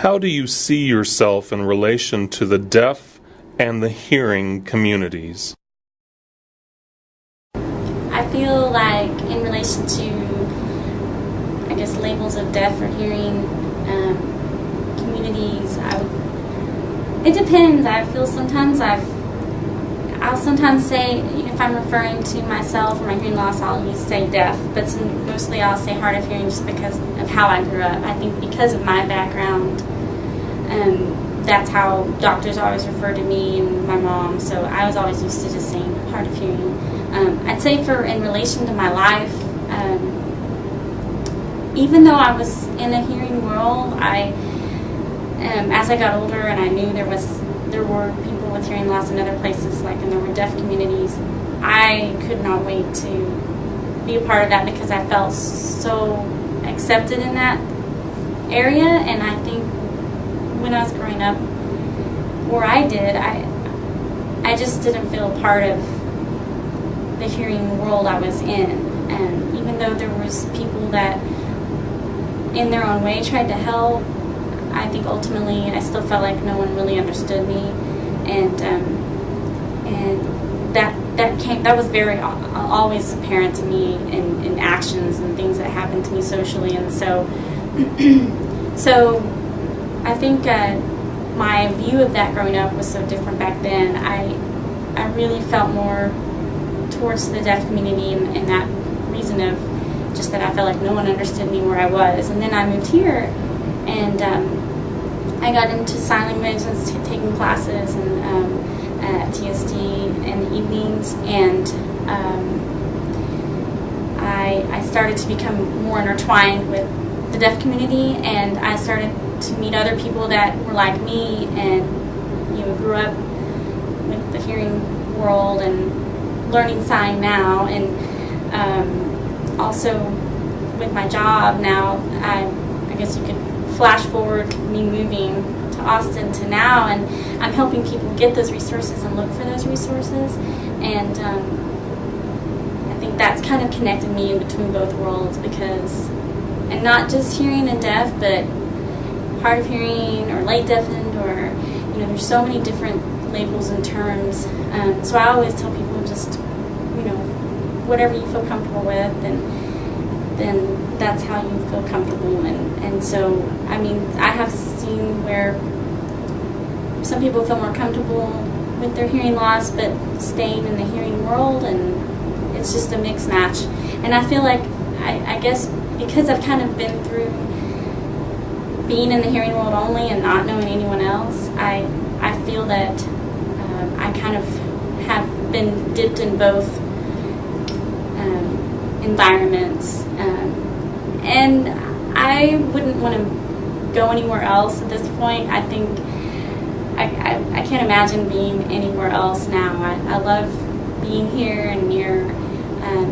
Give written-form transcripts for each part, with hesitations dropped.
How do you see yourself in relation to the deaf and the hearing communities? I feel like in relation to, I guess, labels of deaf or hearing communities, it depends. I feel sometimes I'll sometimes say, if I'm referring to myself or my hearing loss, I'll say deaf, but mostly I'll say hard of hearing just because of how I grew up. I think because of my background, that's how doctors always refer to me and my mom, so I was always used to just saying hard of hearing. I'd say in relation to my life, even though I was in a hearing world, as I got older and I knew there were people with hearing loss in other places, and there were deaf communities, I could not wait to be a part of that because I felt so accepted in that area. And I think when I was growing up, where I did, I just didn't feel a part of the hearing world I was in. And even though there was people that in their own way tried to help, I think ultimately I still felt like no one really understood me, and that was very always apparent to me in actions and things that happened to me socially. And so I think my view of that growing up was so different back then. I really felt more towards the deaf community and that reason of just that I felt like no one understood me where I was. And then I moved here, and I got into sign language and was taking classes and at TSD in the evenings, and I started to become more intertwined with the deaf community, and I started to meet other people that were like me and grew up with the hearing world and learning sign now, and also with my job now. I guess you could flash forward me moving to Austin to now, and I'm helping people get those resources and look for those resources, and I think that's kind of connected me in between both worlds, and not just hearing and deaf, but hard of hearing or late deafened, or there's so many different labels and terms. So I always tell people, just whatever you feel comfortable with, and then that's how you feel comfortable. And so I have seen where some people feel more comfortable with their hearing loss but staying in the hearing world, and it's just a mixed match. And I feel like I guess because I've kind of been through being in the hearing world only and not knowing anyone else, I feel that I kind of have been dipped in both environments, and I wouldn't want to go anywhere else at this point. I think I can't imagine being anywhere else now. I love being here and near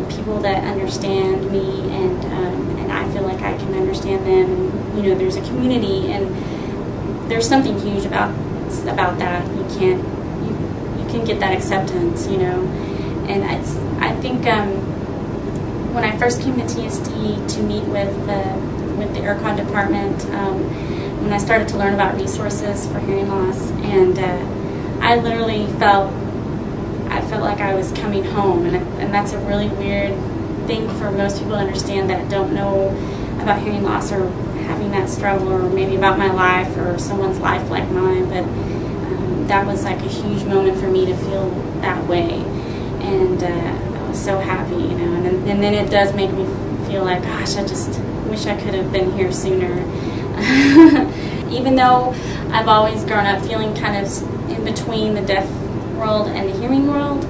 people that understand me, and I feel like I can understand them. And, there's a community, and there's something huge about that. You can get that acceptance, and I think when I first came to TSD to meet with the ERCON department, when I started to learn about resources for hearing loss, and I literally felt like I was coming home, and that's a really weird thing for most people to understand that don't know about hearing loss or having that struggle, or maybe about my life or someone's life like mine. But that was like a huge moment for me to feel that way, and I was so happy, and then it does make me feel like, gosh, I just wish I could have been here sooner. Even though I've always grown up feeling kind of in between the deaf world and the hearing world,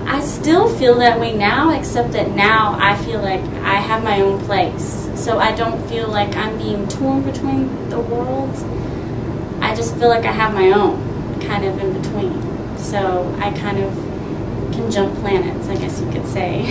I still feel that way now, except that now I feel like I have my own place. So I don't feel like I'm being torn between the worlds. I just feel like I have my own, kind of in between. So I kind of can jump planets, I guess you could say.